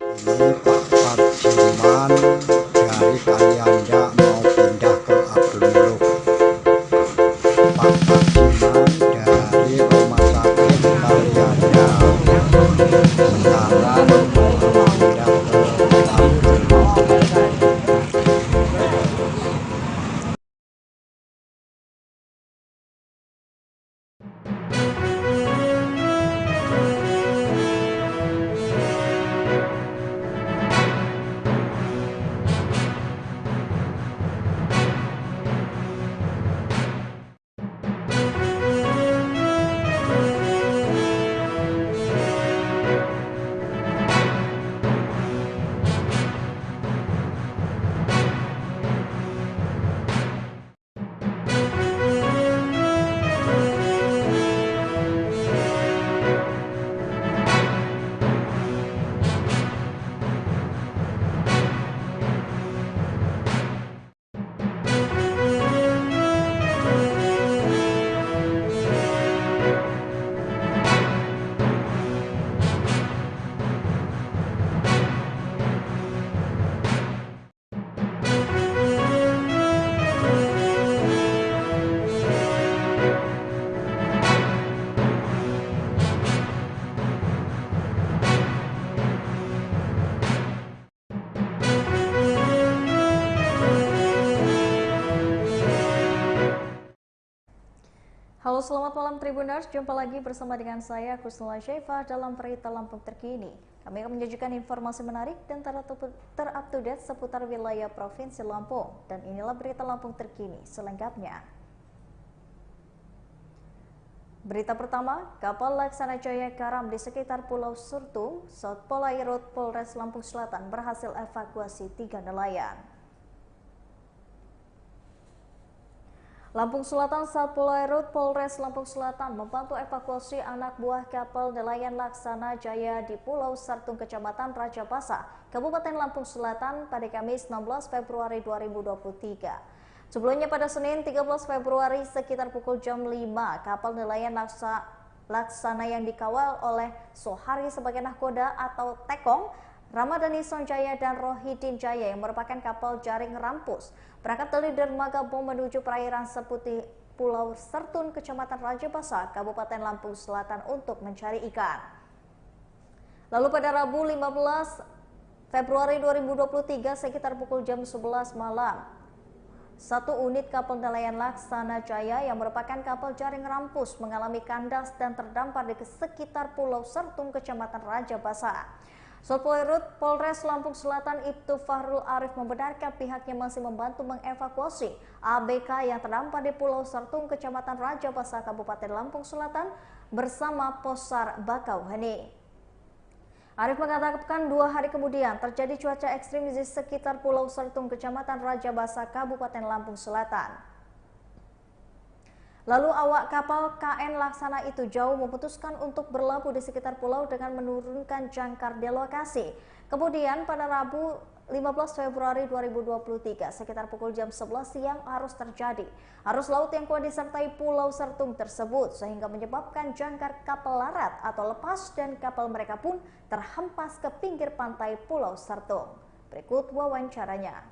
Ini Pak Parjiman dari Kalianda mau pindah ke Abdul Muluk. Pak Parjiman dari Rumah Sakit Kalianda sekarang mau pindah ke Abdul Muluk. Halo, selamat malam Tribuners. Jumpa lagi bersama dengan saya Kusnula Syaifah dalam Berita Lampung Terkini. Kami akan menyajikan informasi menarik dan terupdate seputar wilayah Provinsi Lampung. Dan inilah Berita Lampung Terkini selengkapnya. Berita pertama, kapal Laksana Jaya karam di sekitar Pulau Sertung, South Polairut, Polres Lampung Selatan berhasil evakuasi 3 nelayan. Lampung Selatan, South Polairut, Polres Lampung Selatan membantu evakuasi anak buah kapal nelayan Laksana Jaya di Pulau Sertung, Kecamatan Raja Basa, Kabupaten Lampung Selatan pada Kamis 16 Februari 2023. Sebelumnya pada Senin 13 Februari sekitar pukul jam 5, kapal nelayan Laksana yang dikawal oleh Sohari sebagai nahkoda atau Tekong, Ramadhani Sonjaya dan Rohidin Jaya yang merupakan kapal jaring rampus berangkat dari dermaga Bom menuju perairan seputi Pulau Sertung, Kecamatan Raja Basa, Kabupaten Lampung Selatan untuk mencari ikan. Lalu pada Rabu 15 Februari 2023 sekitar pukul jam 11 malam, satu unit kapal nelayan Laksana Jaya yang merupakan kapal jaring rampus mengalami kandas dan terdampar di sekitar Pulau Sertung, Kecamatan Raja Basa. South Polairut, Polres Lampung Selatan Ibtu Fahrul Arif membenarkan pihaknya masih membantu mengevakuasi ABK yang terdampar di Pulau Sertung, Kecamatan Raja Basa, Kabupaten Lampung Selatan bersama Posar Bakauheni. Arif mengatakan 2 hari kemudian terjadi cuaca ekstrim di sekitar Pulau Sertung, Kecamatan Raja Basa, Kabupaten Lampung Selatan. Lalu awak kapal KN Laksana itu jauh memutuskan untuk berlabuh di sekitar pulau dengan menurunkan jangkar di lokasi. Kemudian pada Rabu 15 Februari 2023 sekitar pukul jam 11 siang arus terjadi. Arus laut yang kuat disertai Pulau Sertung tersebut sehingga menyebabkan jangkar kapal larat atau lepas dan kapal mereka pun terhempas ke pinggir pantai Pulau Sertung. Berikut wawancaranya.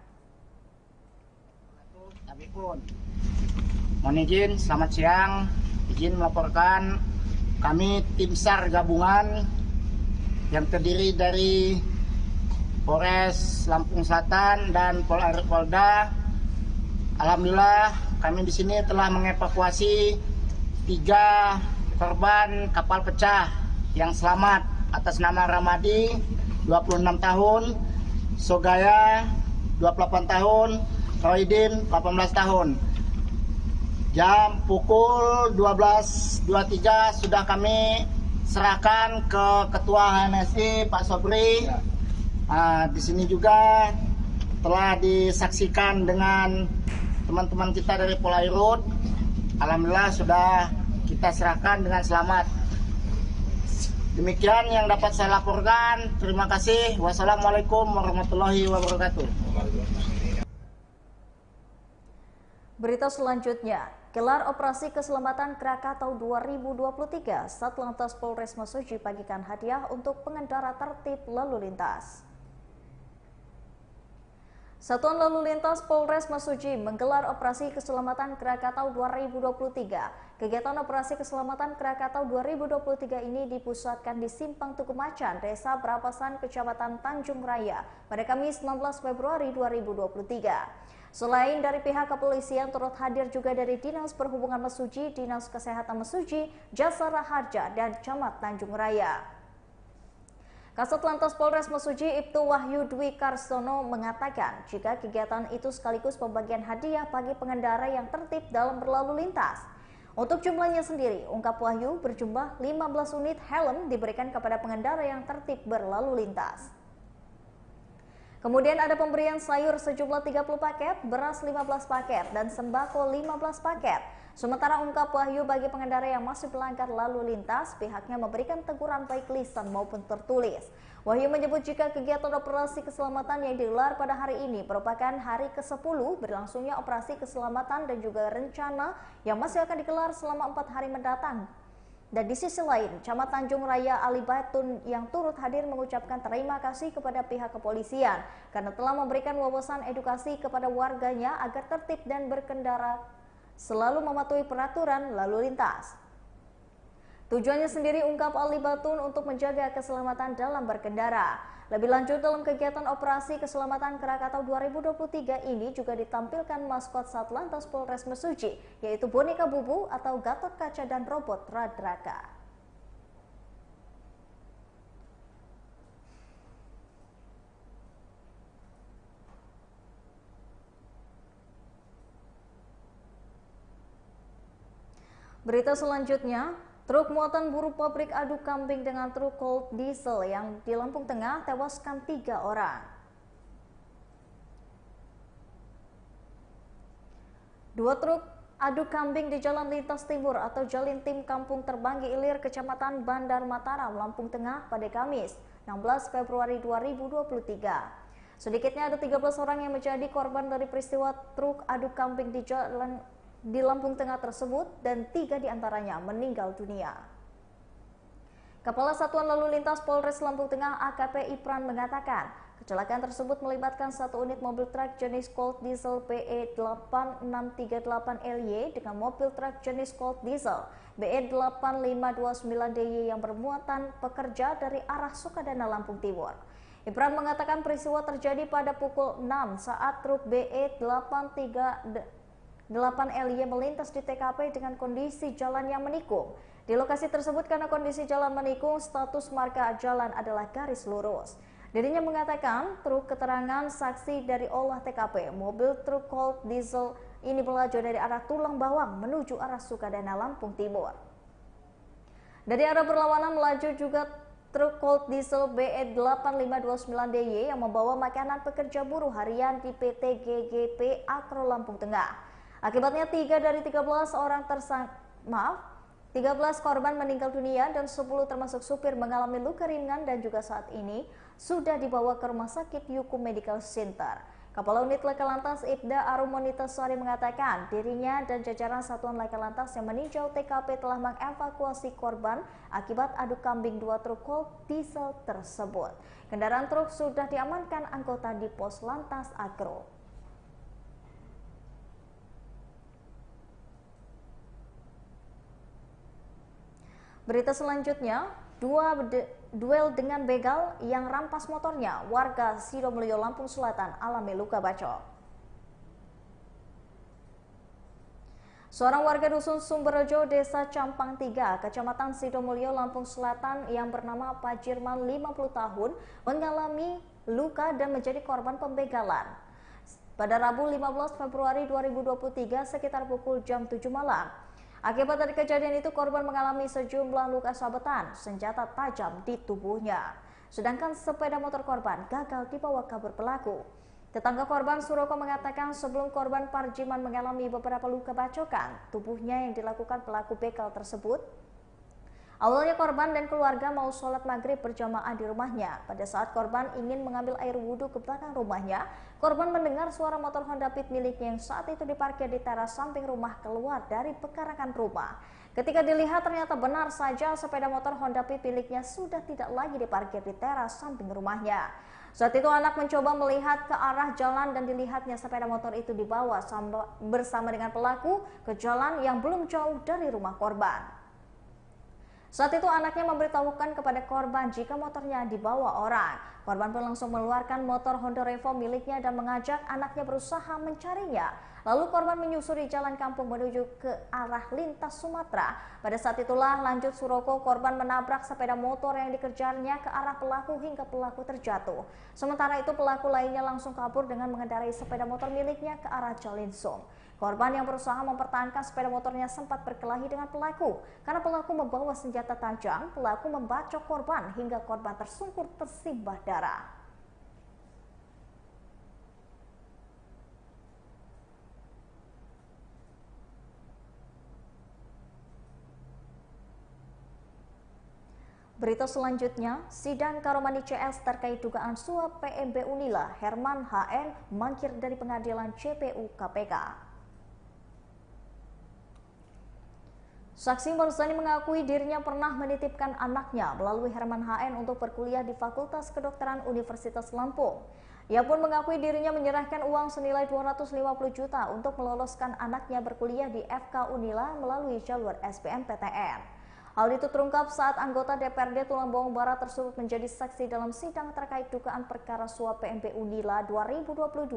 Mohon izin, selamat siang. Izin melaporkan kami tim SAR gabungan yang terdiri dari Polres Lampung Selatan dan Polda. Alhamdulillah kami di sini telah mengevakuasi 3 korban kapal pecah yang selamat atas nama Ramadi 26 tahun, Sogaya 28 tahun, Rohidin 18 tahun. Jam pukul 12.23 sudah kami serahkan ke Ketua HMSI Pak Sobri. Di sini juga telah disaksikan dengan teman-teman kita dari Polairut. Alhamdulillah sudah kita serahkan dengan selamat. Demikian yang dapat saya laporkan. Terima kasih. Wassalamualaikum warahmatullahi wabarakatuh. Berita selanjutnya, gelar operasi keselamatan Krakatau 2023, Satlantas Polres Mesuji bagikan hadiah untuk pengendara tertib lalu lintas. Satuan Lalu Lintas Polres Mesuji menggelar Operasi Keselamatan Krakatau 2023. Kegiatan Operasi Keselamatan Krakatau 2023 ini dipusatkan di Simpang Tugu Macan, Desa Brapasan, Kecamatan Tanjung Raya pada Kamis 19 Februari 2023. Selain dari pihak kepolisian, turut hadir juga dari Dinas Perhubungan Mesuji, Dinas Kesehatan Mesuji, Jasara Harja, dan Camat Tanjung Raya. Kasat Lantas Polres Mesuji Ibtu Wahyu Dwi Karsono mengatakan jika kegiatan itu sekaligus pembagian hadiah bagi pengendara yang tertib dalam berlalu lintas. Untuk jumlahnya sendiri, ungkap Wahyu, berjumlah 15 unit helm diberikan kepada pengendara yang tertib berlalu lintas. Kemudian ada pemberian sayur sejumlah 30 paket, beras 15 paket, dan sembako 15 paket. Sementara ungkap Wahyu, bagi pengendara yang masih melanggar lalu lintas, pihaknya memberikan teguran baik lisan maupun tertulis. Wahyu menyebut jika kegiatan operasi keselamatan yang digelar pada hari ini merupakan hari ke-10 berlangsungnya operasi keselamatan dan juga rencana yang masih akan digelar selama 4 hari mendatang. Dan di sisi lain, Camat Tanjung Raya Ali Batun yang turut hadir mengucapkan terima kasih kepada pihak kepolisian karena telah memberikan wawasan edukasi kepada warganya agar tertib dan berkendara selalu mematuhi peraturan lalu lintas. Tujuannya sendiri, ungkap Ali Batun, untuk menjaga keselamatan dalam berkendara. Lebih lanjut, dalam kegiatan Operasi Keselamatan Krakatau 2023 ini juga ditampilkan maskot Satlantas Polres Mesuji, yaitu boneka Bubu atau Gatot Kaca dan robot Radraka. Berita selanjutnya, truk muatan buruh pabrik adu kambing dengan truk cold diesel yang di Lampung Tengah tewaskan 3 orang. 2 truk adu kambing di Jalan Lintas Timur atau Jalintim Kampung Terbanggi Ilir, Kecamatan Bandar Mataram, Lampung Tengah pada Kamis 16 Februari 2023. Sedikitnya ada 13 orang yang menjadi korban dari peristiwa truk adu kambing di Lampung Tengah tersebut dan 3 diantaranya meninggal dunia. Kepala Satuan Lalu Lintas Polres Lampung Tengah AKP Ipran mengatakan kecelakaan tersebut melibatkan 1 unit mobil truk jenis cold diesel PE 8638LY dengan mobil truk jenis cold diesel BE 8529DY yang bermuatan pekerja dari arah Sukadana, Lampung Timur. Ipran mengatakan peristiwa terjadi pada pukul 6 saat truk BE 8LY melintas di TKP dengan kondisi jalan yang menikung. Di lokasi tersebut karena kondisi jalan menikung, status marka jalan adalah garis lurus. Dirinya mengatakan truk keterangan saksi dari olah TKP, mobil truk cold diesel ini melaju dari arah Tulang Bawang menuju arah Sukadana, Lampung Timur. Dari arah berlawanan melaju juga truk cold diesel BE 8529DY yang membawa makanan pekerja buruh harian di PT GGP Akro Lampung Tengah. Akibatnya 3 dari 13 korban meninggal dunia dan 10 termasuk supir mengalami luka ringan dan juga saat ini sudah dibawa ke Rumah Sakit Yuku Medical Center. Kepala Unit Laka Lantas Ibda Arumonita Sari mengatakan dirinya dan jajaran Satuan Laka Lantas yang meninjau TKP telah mengevakuasi korban akibat adu kambing 2 truk cold diesel tersebut. Kendaraan truk sudah diamankan anggota di Pos Lantas Agro. Berita selanjutnya, duel dengan begal yang rampas motornya, warga Sidomulyo, Lampung Selatan alami luka bacok. Seorang warga dusun Sumberjo, Desa Campang 3, Kecamatan Sidomulyo, Lampung Selatan yang bernama Pak Jirman 50 tahun mengalami luka dan menjadi korban pembegalan. Pada Rabu 15 Februari 2023 sekitar pukul jam 7 malam. Akibat dari kejadian itu, korban mengalami sejumlah luka sabetan senjata tajam di tubuhnya. Sedangkan sepeda motor korban gagal dibawa kabur pelaku. Tetangga korban Suroko mengatakan sebelum korban Parjiman mengalami beberapa luka bacokan tubuhnya yang dilakukan pelaku begal tersebut. Awalnya korban dan keluarga mau sholat maghrib berjamaah di rumahnya. Pada saat korban ingin mengambil air wudhu ke belakang rumahnya, korban mendengar suara motor Honda Beat miliknya yang saat itu diparkir di teras samping rumah keluar dari pekarangan rumah. Ketika dilihat ternyata benar saja sepeda motor Honda Beat miliknya sudah tidak lagi diparkir di teras samping rumahnya. Saat itu anak mencoba melihat ke arah jalan dan dilihatnya sepeda motor itu dibawa bersama dengan pelaku ke jalan yang belum jauh dari rumah korban. Saat itu anaknya memberitahukan kepada korban jika motornya dibawa orang. Korban pun langsung mengeluarkan motor Honda Revo miliknya dan mengajak anaknya berusaha mencarinya. Lalu korban menyusuri jalan kampung menuju ke arah lintas Sumatera. Pada saat itulah lanjut Suroko, korban menabrak sepeda motor yang dikejarnya ke arah pelaku hingga pelaku terjatuh. Sementara itu pelaku lainnya langsung kabur dengan mengendarai sepeda motor miliknya ke arah Calinsung. Korban yang berusaha mempertahankan sepeda motornya sempat berkelahi dengan pelaku. Karena pelaku membawa senjata tajam, pelaku membacok korban hingga korban tersungkur tersimbah darah. Berita selanjutnya, sidang Karomani CS terkait dugaan suap PMB Unila Herman HN mangkir dari pengadilan JPU KPK. Saksi Marzani mengakui dirinya pernah menitipkan anaknya melalui Herman HN untuk berkuliah di Fakultas Kedokteran Universitas Lampung. Ia pun mengakui dirinya menyerahkan uang senilai 250 juta untuk meloloskan anaknya berkuliah di FK Unila melalui jalur SBMPTN. Hal itu terungkap saat anggota DPRD Tulungagung Barat tersebut menjadi saksi dalam sidang terkait dugaan perkara suap PMB Unila 2022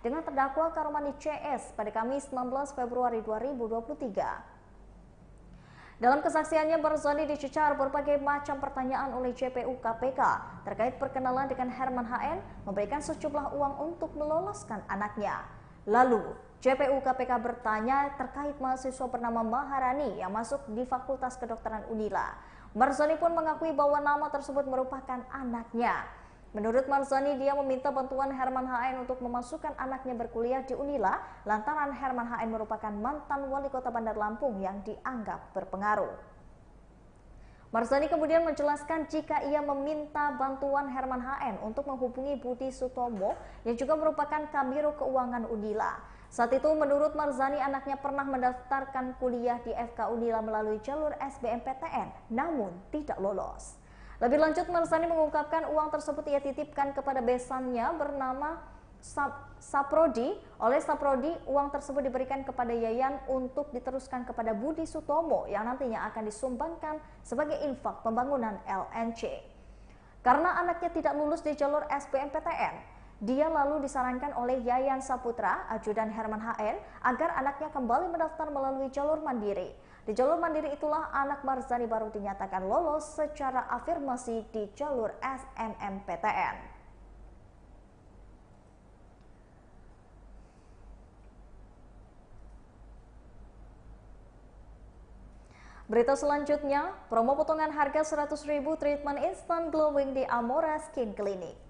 dengan terdakwa Karomani CS pada Kamis 16 Februari 2023. Dalam kesaksiannya, Marzani dicecar berbagai macam pertanyaan oleh JPU KPK terkait perkenalan dengan Herman HN memberikan sejumlah uang untuk meloloskan anaknya. Lalu, JPU KPK bertanya terkait mahasiswa bernama Maharani yang masuk di Fakultas Kedokteran Unila. Marzani pun mengakui bahwa nama tersebut merupakan anaknya. Menurut Marzani, dia meminta bantuan Herman HN untuk memasukkan anaknya berkuliah di Unila lantaran Herman HN merupakan mantan wali kota Bandar Lampung yang dianggap berpengaruh. Marzani kemudian menjelaskan jika ia meminta bantuan Herman HN untuk menghubungi Budi Sutomo yang juga merupakan Kabiro Keuangan Unila. Saat itu menurut Marzani anaknya pernah mendaftarkan kuliah di FK Unila melalui jalur SBMPTN namun tidak lolos. Lebih lanjut Marzani mengungkapkan uang tersebut ia titipkan kepada besannya bernama Saprodi. Oleh Saprodi, uang tersebut diberikan kepada Yayan untuk diteruskan kepada Budi Sutomo yang nantinya akan disumbangkan sebagai infak pembangunan LNC. Karena anaknya tidak lulus di jalur SBMPTN, dia lalu disarankan oleh Yayan Saputra, ajudan Herman HN, agar anaknya kembali mendaftar melalui jalur mandiri. Di jalur mandiri itulah anak Marzani baru dinyatakan lolos secara afirmasi di jalur SNMPTN. Berita selanjutnya, promo potongan harga 100.000 treatment instant glowing di Amora Skin Clinic.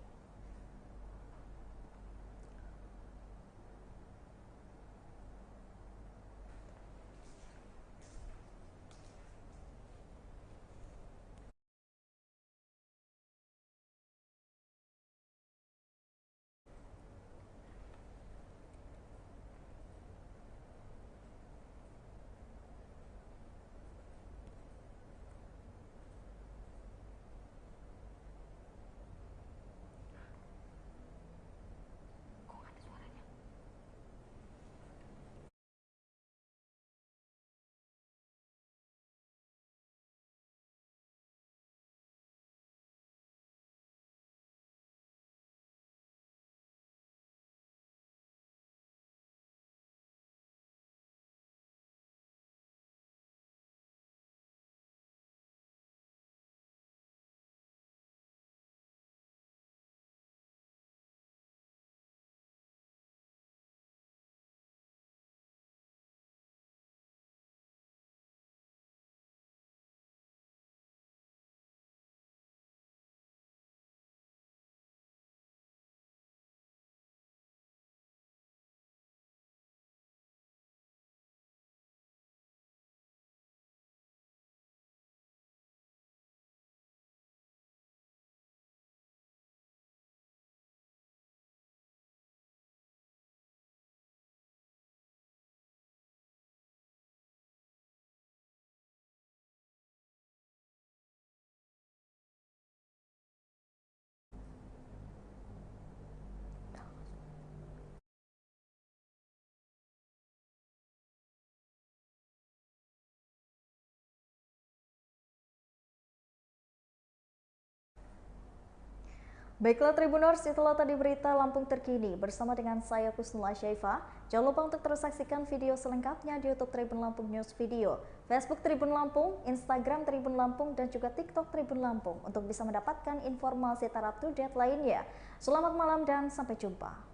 Baiklah Tribuners, itulah tadi berita Lampung terkini bersama dengan saya Kusnula Syaifa. Jangan lupa untuk terus saksikan video selengkapnya di YouTube Tribun Lampung News Video, Facebook Tribun Lampung, Instagram Tribun Lampung, dan juga TikTok Tribun Lampung untuk bisa mendapatkan informasi terupdate lainnya. Selamat malam dan sampai jumpa.